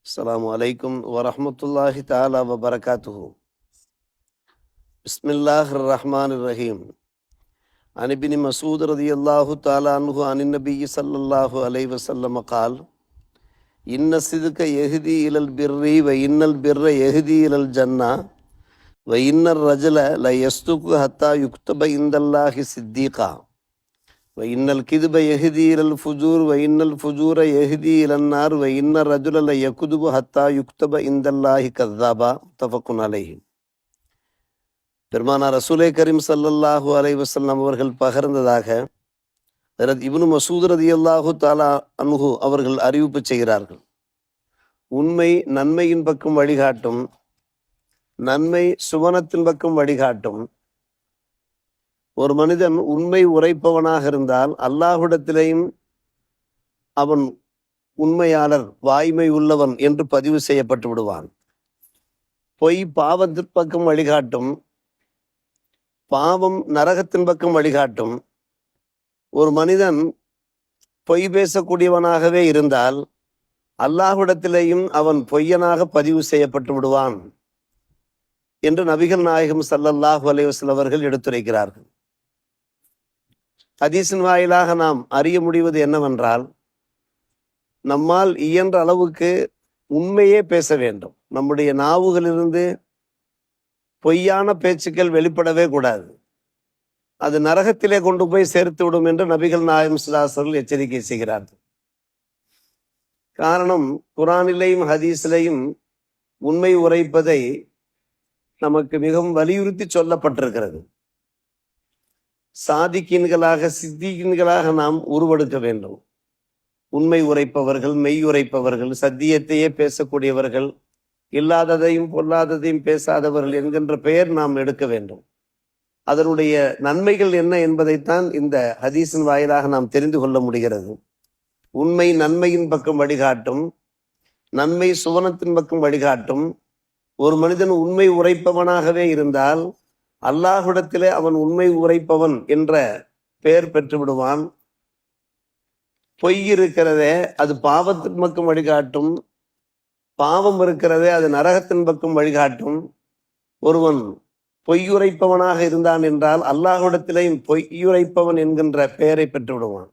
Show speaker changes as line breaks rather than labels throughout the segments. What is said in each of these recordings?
அஸ்ஸலாமு அலைக்கும் வரஹ்மத்துல்லாஹி தஆலா வபரகாத்துஹு. பிஸ்மில்லாஹிர் ரஹ்மானிர் ரஹீம். அன் இப்னி மஸ்ஊத் ரலியல்லாஹு தஆலா அன்ஹு அனின் நபிய்யி ஸல்லல்லாஹு அலைஹி வஸல்லம் கால் இன்ன சிதுக யஹ்தி இலல் பிர்ரி வ இன்னல் பிர்ர யஹ்தி இலல் ஜன்னா வ இன்னர் ரஜுல ல யஸ்துகு ஹத்தா யுக்தப இந்தல்லாஹி சித்தீகா வ இன்னல் கிதுப யஹ்தி இலல் ஃபுஜூர் வ இன்னல் ஃபுஜூர யஹ்தி இலன் நார் வ இன்னர் ரஜுல ல யக்துபு ஹத்தா யுக்தப இந்தல்லாஹி கஸ்ஸாபா முத்தஃபக்குன் அலைஹி. பெருமானார் ரசூலே கரீம் ஸல்லல்லாஹு அலைஹி வஸல்லம் அவர்கள் பகிர்ந்ததாக இப்னு மஸ்ஊத் ரலியல்லாஹு தஆலா அன்ஹு அவர்கள் அறிவிப்பு செய்கிறார்கள். உண்மை நன்மையின் பக்கம் வழிகாட்டும், நன்மை சுவனத்தின் பக்கம் வழிகாட்டும். ஒரு மனிதன் உண்மை உரைப்பவனாக இருந்தால் அல்லாஹ்விடத்திலேயும் அவன் உண்மையாளர், வாய்மை உள்ளவன் என்று பதிவு செய்யப்பட்டு விடுவான். பொய் பாவத்தின் பக்கம் வழிகாட்டும், பாவம் நரகத்தின் பக்கம் வழிகாட்டும். ஒரு மனிதன் பொய் பேசக்கூடியவனாகவே இருந்தால் அல்லாஹ்விடத்திலேயும் அவன் பொய்யனாக பதிவு செய்யப்பட்டு விடுவான் என்று நபிகள் நாயகம் ஸல்லல்லாஹு அலைஹி வஸல்லம் அவர்கள் எடுத்துரைக்கிறார்கள். ஹதீஸின் வாயிலாக நாம் அறிய முடிவது என்னவென்றால், நம்மால் இயன்ற அளவுக்கு உண்மையே பேச வேண்டும். நம்முடைய நாவுகளிலிருந்து பொய்யான பேச்சுக்கள் வெளிப்படவே கூடாது. அது நரகத்திலே கொண்டு போய் சேர்த்து விடும் என்று நபிகள் நாயகம் ஸல்லல்லாஹு அலைஹி வஸல்லம் எச்சரிக்கை செய்கிறார்கள். காரணம், குர்ஆனிலேயும் ஹதீஸிலேயும் உண்மை உரைப்பதை நமக்கு மிகவும் வலியுறுத்தி சொல்லப்பட்டிருக்கிறது. சாதிக்கீன்களாக, சித்திகீன்களாக நாம் உருவெடுக்க வேண்டும். உண்மை உரைப்பவர்கள், மெய் உரைப்பவர்கள், சத்தியத்தையே பேசக்கூடியவர்கள், இல்லாததையும் பொல்லாததையும் பேசாதவர்கள் என்கின்ற பெயர் நாம் எடுக்க வேண்டும். அதனுடைய நன்மைகள் என்ன என்பதைத்தான் இந்த ஹதீஸின் வாயிலாக நாம் தெரிந்து கொள்ள முடிகிறது. உண்மை நன்மையின் பக்கம் வழிகாட்டும், நன்மை சுவனத்தின் பக்கம் வழிகாட்டும். ஒரு மனிதன் உண்மை உரைப்பவனாகவே இருந்தால் அல்லாஹ்விடத்திலே அவன் உண்மை உரைப்பவன் என்ற பெயர் பெற்று விடுவான். பொய் இருக்கிறதே அது பாவத்தின் பக்கம் வழிகாட்டும், பாவம் இருக்கிறதே அது நரகத்தின் பக்கம் வழிகாட்டும். ஒருவன் பொய்யுரைப்பவனாக இருந்தான் என்றால் அல்லாஹ்விடத்திலேயும் பொய்யுரைப்பவன் என்கின்ற பெயரை பெற்று விடுவான்.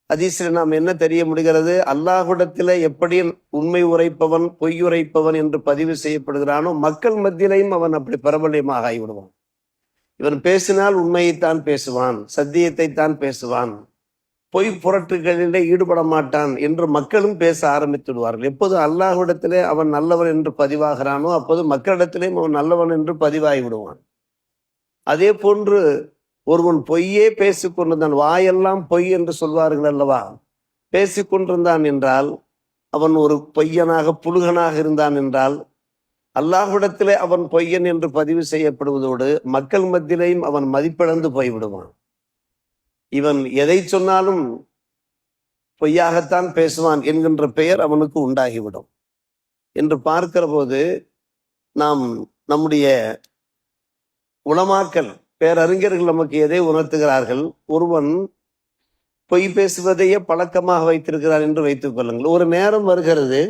ஹதீஸில் நாம் என்ன தெரிய முடிகிறது? அல்லாஹ்விடத்திலே எப்படி உண்மை உரைப்பவன், பொய்யுரைப்பவன் என்று பதிவு செய்யப்படுகிறானோ மக்கள் மத்தியிலையும் அவன் அப்படி பிரபல்யமாக ஆகிவிடுவான். இவன் பேசினால் உண்மையைத்தான் பேசுவான், சத்தியத்தை தான் பேசுவான், பொய் புரட்டுகளிலே ஈடுபட மாட்டான் என்று மக்களும் பேச ஆரம்பித்து விடுவார்கள். எப்போது அல்லாஹ்விடத்திலே அவன் நல்லவன் என்று பதிவாகிறானோ அப்போது மக்களிடத்திலேயும் அவன் நல்லவன் என்று பதிவாகி விடுவான். அதே போன்று ஒருவன் பொய்யே பேசிக்கொண்டிருந்தான், வாயெல்லாம் பொய் என்று சொல்வார்கள் அல்லவா, பேசிக்கொண்டிருந்தான் என்றால் அவன் ஒரு பொய்யனாக, புலுகனாக இருந்தான் என்றால் அல்லாஹ்விடத்திலே அவன் பொய்யன் என்று பதிவு செய்யப்படுவதோடு மக்கள் மத்தியிலேயும் அவன் மதிப்பிழந்து போய்விடுவான். இவன் எதை சொன்னாலும் பொய்யாகத்தான் பேசுவான் என்கின்ற பெயர் அவனுக்கு உண்டாகிவிடும் என்று பார்க்கிற போது நாம் நம்முடைய உலமாக்கள், பேரறிஞர்கள் நமக்கு எதை உணர்த்துகிறார்கள்? ஒருவன் பொய் பேசுவதையே பழக்கமாக வைத்திருக்கிறான் என்று வைத்துக் கொள்ளுங்கள். ஒரு நேரம் வருகிறது,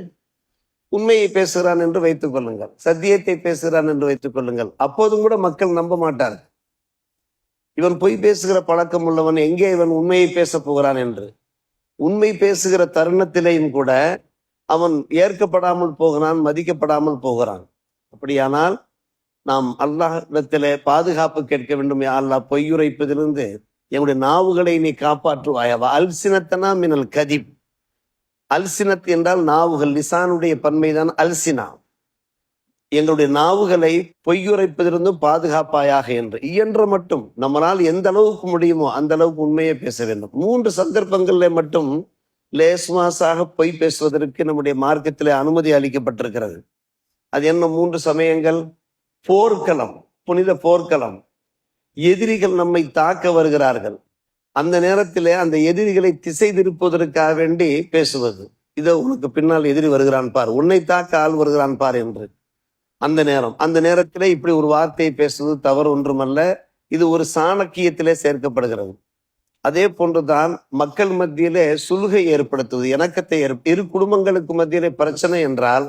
உண்மையை பேசுகிறான் என்று வைத்துக் கொள்ளுங்கள், சத்தியத்தை பேசுகிறான் என்று வைத்துக் கொள்ளுங்கள். அப்போதும் கூட மக்கள் நம்ப மாட்டார்கள். இவன் பொய் பேசுகிற பழக்கம் உள்ளவன், எங்கே இவன் உண்மையை பேச போகிறான் என்று. உண்மை பேசுகிற தருணத்திலேயும் கூட அவன் ஏற்கப்படாமல் போகிறான், மதிக்கப்படாமல் போகிறான். அப்படியானால் நாம் அல்லாஹ்விடத்திலே பாதுகாப்பு கேட்க வேண்டும். யா அல்லாஹ், பொய்யுரைப்பதிலிருந்து எங்களுடைய நாவுகளை நீ காப்பாற்றுவாயவா. அல்சினத்தனா மினல் கதிப். அல்சினத் என்றால் நாவுகள், லிசானுடைய பன்மைதான் அல்சினா. எங்களுடைய நாவுகளை பொய்யுரைப்பதிலிருந்தும் பாதுகாப்பாயாக என்று. இயன்ற மட்டும் நம்மளால் எந்த அளவுக்கு முடியுமோ அந்த அளவுக்கு உண்மையை பேச வேண்டும். 3 சந்தர்ப்பங்களில் மட்டும் லேஸ்மாசாக பொய் பேசுவதற்கு நம்முடைய மார்க்கத்திலே அனுமதி அளிக்கப்பட்டிருக்கிறது. அது என்ன 3 சமயங்கள்? போர்க்களம், புனித போர்க்களம். எதிரிகள் நம்மை தாக்க வருகிறார்கள். அந்த நேரத்திலே அந்த எதிரிகளை திசை திருப்புவதற்காக வேண்டி பேசுவது. இதோ உனக்கு பின்னால் எதிரி வருகிறான் பார், உன்னை தாக்க ஆள் வருகிறான் பார் என்று. அந்த நேரத்திலே இப்படி ஒரு வார்த்தையை பேசுவது தவறு ஒன்றுமல்ல. இது ஒரு சாணக்கியத்திலே சேர்க்கப்படுகிறது. அதே போன்றுதான் மக்கள் மத்தியிலே சுலுகை ஏற்படுத்துவது, இணக்கத்தை இரு குடும்பங்களுக்கு மத்தியிலே பிரச்சனை என்றால்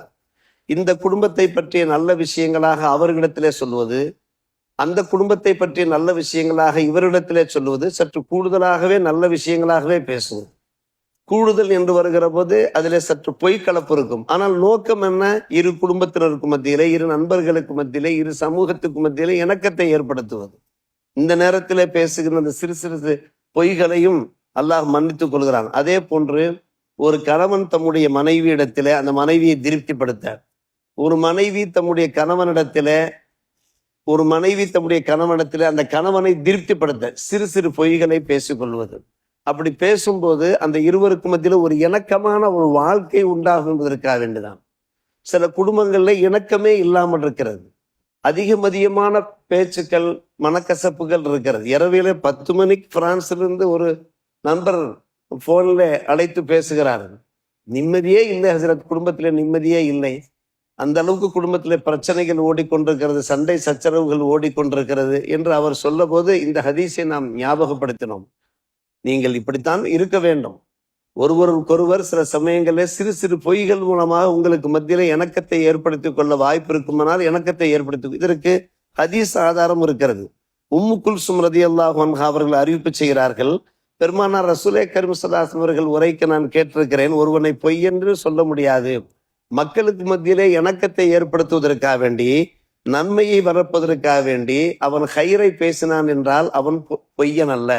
இந்த குடும்பத்தை பற்றிய நல்ல விஷயங்களாக அவர்களிடத்திலே சொல்வது, அந்த குடும்பத்தை பற்றிய நல்ல விஷயங்களாக இவரிடத்திலே சொல்லுவது, சற்று கூடுதலாகவே நல்ல விஷயங்களாகவே பேசுவது. கூடுதல் என்று வருகிற போது அதிலே சற்று பொய் கலப்பு இருக்கும். ஆனால் நோக்கம் என்ன? இரு குடும்பத்தினருக்கு மத்தியிலே, இரு நண்பர்களுக்கு மத்தியிலே, இரு சமூகத்துக்கு மத்தியிலே இணக்கத்தை ஏற்படுத்துவது. இந்த நேரத்திலே பேசுகிற அந்த சிறு சிறு பொய்களையும் அல்லாஹ் மன்னித்துக் கொள்கிறான். அதே போன்று ஒரு கணவன் தம்முடைய மனைவியிடத்திலே அந்த மனைவியை திருப்திப்படுத்த, ஒரு மனைவி தம்முடைய கணவனிடத்திலே அந்த கணவனை திருப்திப்படுத்த சிறு சிறு பொய்களை பேசிக்கொள்வது. அப்படி பேசும்போது அந்த இருவருக்கு மத்தியில் ஒரு இணக்கமான ஒரு வாழ்க்கை உண்டாகும் என்பதற்காக வேண்டிதான். சில குடும்பங்கள்ல இணக்கமே இல்லாமல் இருக்கிறது. அதிகமான பேச்சுக்கள், மனக்கசப்புகள் இருக்கிறது. இரவிலே 10 மணிக்கு பிரான்சிலிருந்து ஒரு நண்பர் போன்ல அழைத்து பேசுகிறார். நிம்மதியே இல்லை ஹசரத், குடும்பத்திலே நிம்மதியே இல்லை. அந்த அளவுக்கு குடும்பத்திலே பிரச்சனைகள் ஓடிக்கொண்டிருக்கிறது, சண்டை சச்சரவுகள் ஓடிக்கொண்டிருக்கிறது என்று அவர் சொல்ல போது இந்த ஹதீஸை நாம் ஞாபகப்படுத்தினோம். நீங்கள் இப்படித்தான் இருக்க வேண்டும். ஒருவருக்கொருவர் சில சமயங்களில் சிறு சிறு பொய்கள் மூலமாக உங்களுக்கு மத்தியில இணக்கத்தை ஏற்படுத்திக் கொள்ள வாய்ப்பு இருக்குமானால் இணக்கத்தை ஏற்படுத்தி, இதற்கு ஹதீஸ் ஆதாரம் இருக்கிறது. உம்மு குல்சும் ரலியல்லாஹு அன்ஹா அவர்கள் அறிவிப்பு செய்கிறார்கள், பெருமானார் ரசூலே கரீம் ஸல்லல்லாஹு அலைஹி வஸல்லம் அவர்கள் உரைக்க நான் கேட்டிருக்கிறேன், ஒருவனை பொய் என்று சொல்ல முடியாது. மக்களுக்கு மத்தியிலே இணக்கத்தை ஏற்படுத்துவதற்காக வேண்டி, நன்மையை வளர்ப்பதற்காக வேண்டி அவன் ஹைரை பேசினான் என்றால் அவன் பொய்யன் அல்ல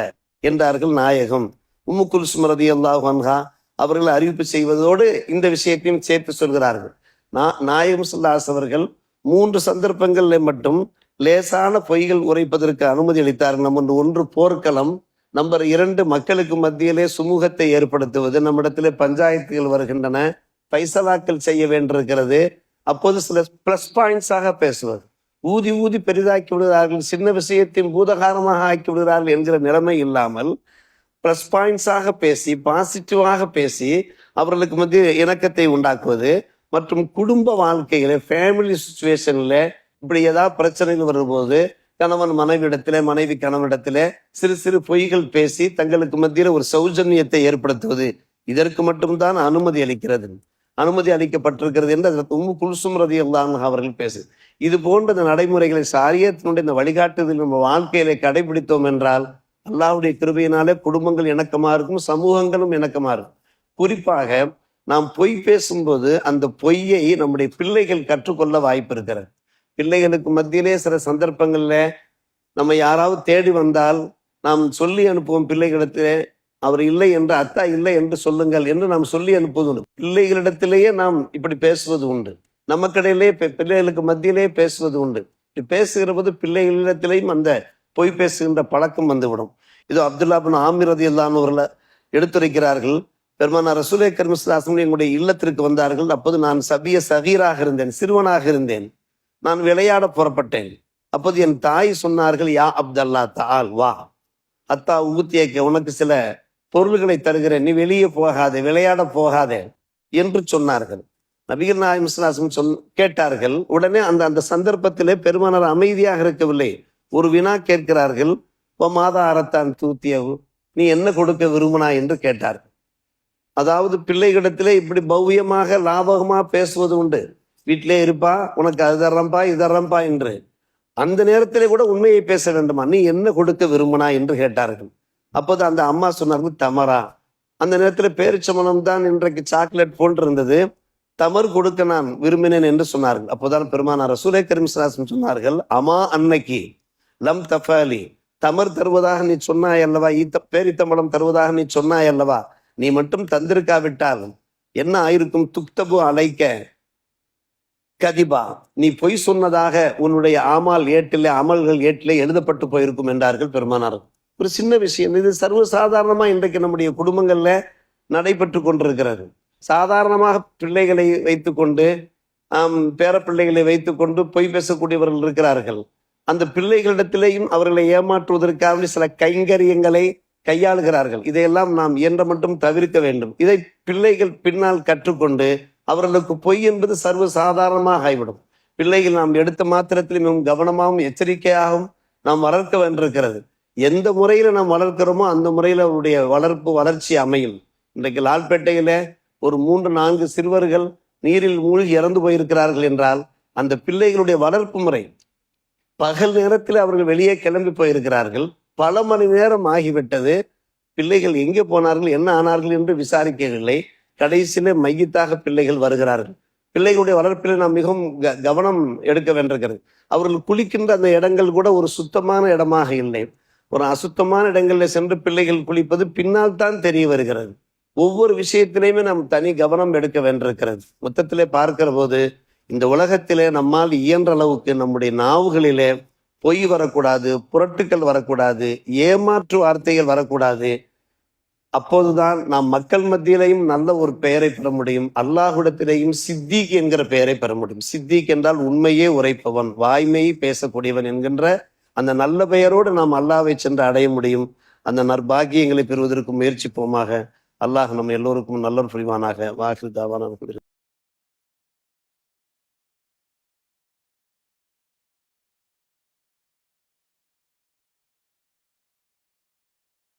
என்றார்கள் நாயகம். உம்மு குல்சும் ரலியல்லாஹு அன்ஹா அவர்கள் அறிவிப்பு செய்வதோடு இந்த விஷயத்தையும் சேர்த்து சொல்கிறார்கள். நாயகம் ஸல்லல்லாஹு அலைஹி வஸல்லம் அவர்கள் 3 சந்தர்ப்பங்கள்ல மட்டும் லேசான பொய்கள் உரைப்பதற்கு அனுமதி அளித்தார்கள். நம்பர் 1 போர்க்களம், நம்பர் 2 மக்களுக்கு மத்தியிலே சுமூகத்தை ஏற்படுத்துவது, நம்மிடத்திலே பஞ்சாயத்துகள் வருகின்றன, பைசலாக்கள் செய்ய வேண்டியிருக்கிறது, அப்போது சில பிளஸ் பாயிண்ட்ஸாக பேசுவது. ஊதி ஊதி பெரிதாக்கி விடுகிறார்கள், சின்ன விஷயத்தையும் பூதகாரமாக ஆக்கி விடுகிறார்கள் என்கிற நிலைமை இல்லாமல் பிளஸ் பாயிண்ட்ஸாக பேசி, பாசிட்டிவாக பேசி அவர்களுக்கு மத்திய இணக்கத்தை உண்டாக்குவது. மற்றும் குடும்ப வாழ்க்கையில, ஃபேமிலி சுச்சுவேஷன்ல இப்படி ஏதாவது பிரச்சனைகள் வரும்போது கணவன் மனைவிடத்திலே, மனைவி கணவனிடத்திலே சிறு சிறு பொய்கள் பேசி தங்களுக்கு மத்தியில ஒரு சௌஜன்யத்தை ஏற்படுத்துவது, இதற்கு மட்டும்தான் அனுமதி அளிக்கப்பட்டிருக்கிறது என்று அதற்கு உம்மு குல்சும் ரலியல்லாஹு அன்ஹா அவர்கள் பேசு. இது போன்ற இந்த நடைமுறைகளை ஷரியத்தினுடைய இந்த வழிகாட்டுதல் நம்ம வாழ்க்கையில கடைபிடித்தோம் என்றால் அல்லாஹ்வுடைய கிருபையினாலே குடும்பங்கள் இணக்கமா இருக்கும், சமூகங்களும் இணக்கமா இருக்கும். குறிப்பாக நாம் பொய் பேசும்போது அந்த பொய்யை நம்முடைய பிள்ளைகள் கற்றுக்கொள்ள வாய்ப்பு இருக்கிறது. பிள்ளைகளுக்கு மத்தியிலே சில சந்தர்ப்பங்கள்ல நம்ம யாராவது தேடி வந்தால் நாம் சொல்லி அனுப்புவோம் பிள்ளைகளிடத்திலே, அவர் இல்லை என்று, அத்தா இல்லை என்று சொல்லுங்கள் என்று நாம் சொல்லி அனுப்புவது உண்டு. பிள்ளைகளிடத்திலேயே நாம் இப்படி பேசுவது உண்டு, நமக்கிடையிலே பிள்ளைகளுக்கு மத்தியிலே பேசுவது உண்டு. இப்படி பேசுகிற போது பிள்ளைகளிடத்திலேயும் அந்த பொய் பேசுகின்ற பழக்கம் வந்துவிடும். இது அப்துல்லா பின் ஆமிர் ரலியல்லாஹு அன்ஹு அவர்கள் எடுத்துரைக்கிறார்கள். பெருமானார் ரசூலே கரீம் ஸல்லல்லாஹு அலைஹி வஸல்லம் எங்களுடைய இல்லத்திற்கு வந்தார்கள். அப்போது நான் சகீராக இருந்தேன், சிறுவனாக இருந்தேன். நான் விளையாட புறப்பட்டேன். அப்போது என் தாய் சொன்னார்கள், யா அப்தல்லா தால் வா, அத்தா ஊத்தியக்க, உனக்கு சில பொருள்களை தருகிறேன், நீ வெளியே போகாதே, விளையாட போகாதே என்று சொன்னார்கள். நபிகள் நாயகம் ஸல்லல்லாஹு அலைஹி வஸல்லம் கேட்டார்கள். உடனே அந்த சந்தர்ப்பத்திலே பெருமானார் அமைதியாக இருக்கவில்லை. ஒரு வினா கேட்கிறார்கள், மாதா அறத்தான் தூத்தியவு, நீ என்ன கொடுக்க விரும்பினா என்று கேட்டார்கள். அதாவது பிள்ளைகளிடத்திலே இப்படி பவ்யமாக லாபகமா பேசுவது உண்டு. வீட்டிலே இருப்பா, உனக்கு அது தர்றம்பா இது தர்றம்பா என்று. அந்த நேரத்திலே கூட உண்மையை பேச வேண்டுமா, நீ என்ன கொடுக்க விரும்பினா என்று கேட்டார்கள். அப்போது அந்த அம்மா சொன்னார்கள், தமரா. அந்த நேரத்தில் பேரிச்சம்பழம் தான் இன்றைக்கு சாக்லேட் போன்று இருந்தது, தமர் கொடுக்க நான் விரும்பினேன் என்று சொன்னார்கள். அப்போதான் பெருமானார் ரசூலே கரீம் ஸல்லல்லாஹு அலைஹி வஸல்லம் சொன்னார்கள், அமா அன்னைக்கு லம் தஃபாலி, தமர் தருவதாக நீ சொன்னாய் அல்லவா, பேரித்தம்பழம் தருவதாக நீ சொன்னாய் அல்லவா, நீ மட்டும் தந்திருக்காவிட்டால் என்ன ஆயிருக்கும், துக்தபு அலைக்க கதிபா, நீ பொய் சொன்னதாக உன்னுடைய அமல்கள் ஏட்டிலே எழுதப்பட்டு போயிருக்கும் என்றார்கள் பெருமானார். ஒரு சின்ன விஷயம் இது, சர்வசாதாரணமா இன்றைக்கு நம்முடைய குடும்பங்கள்ல நடைபெற்று கொண்டிருக்கிறது. சாதாரணமாக பிள்ளைகளை வைத்துக்கொண்டு, பேரப்பிள்ளைகளை வைத்துக்கொண்டு பொய் பேசக்கூடியவர்கள் இருக்கிறார்கள். அந்த பிள்ளைகளிடத்திலேயும் அவர்களை ஏமாற்றுவதற்காக சில கைங்கரியங்களை கையாளுகிறார்கள். இதையெல்லாம் நாம் இயன்ற மட்டும் தவிர்க்க வேண்டும். இதை பிள்ளைகள் பின்னால் கற்றுக்கொண்டு அவர்களுக்கு பொய் என்பது சர்வ சாதாரணமாக ஆகிவிடும். பிள்ளைகள் நாம் எடுத்த மாத்திரத்தில் மிகவும் கவனமாகவும் எச்சரிக்கையாகவும் நாம் வளர்க்க வேண்டியிருக்கிறது. எந்த முறையில நாம் வளர்க்கிறோமோ அந்த முறையில அவருடைய வளர்ச்சி அமையும். இன்றைக்கு லால்பேட்டையில ஒரு 3-4 சிறுவர்கள் நீரில் மூழ்கி இறந்து போயிருக்கிறார்கள் என்றால் அந்த பிள்ளைகளுடைய வளர்ப்பு முறை, பகல் நேரத்தில் அவர்கள் வெளியே கிளம்பி போயிருக்கிறார்கள், பல மணி நேரம் ஆகிவிட்டது, பிள்ளைகள் எங்கே போனார்கள் என்ன ஆனார்கள் என்று விசாரிக்கவில்லை. கடைசியில மையத்தாக பிள்ளைகள் வருகிறார்கள். பிள்ளைகளுடைய வளர்ப்பில் நாம் மிகவும் கவனம் எடுக்க வேண்டியிருக்கிறது. அவர்கள் குளிக்கின்ற அந்த இடங்கள் கூட ஒரு சுத்தமான இடமாக இல்லை. ஒரு அசுத்தமான இடங்களில் சென்று பிள்ளைகள் குளிப்பது பின்னால் தான் தெரிய வருகிறது. ஒவ்வொரு விஷயத்திலையுமே நாம் தனி கவனம் எடுக்க வேண்டியிருக்கிறது. மொத்தத்திலே பார்க்கிற போது இந்த உலகத்திலே நம்மால் இயன்ற அளவுக்கு நம்முடைய நாவுகளிலே பொய் வரக்கூடாது, புரட்டுக்கள் வரக்கூடாது, ஏமாற்று வார்த்தைகள் வரக்கூடாது. அப்போதுதான் நாம் மக்கள் மத்தியிலையும் நல்ல ஒரு பெயரை பெற முடியும். அல்லாஹ்விடத்திலேயும் சித்திக் என்கிற பெயரை பெற முடியும். சித்திக் என்றால் உண்மையே உரைப்பவன், வாய்மையை பேசக்கூடியவன் என்கின்ற அந்த நல்ல பெயரோடு நாம் அல்லாஹ்வை சென்று அடைய முடியும். அந்த நற்பாகியங்களை பெறுவதற்கு முயற்சிப்போமாக. அல்லாஹ் நம்ம எல்லோருக்கும் நல்ல புரிவானாக. வாஹிர் தாவானா.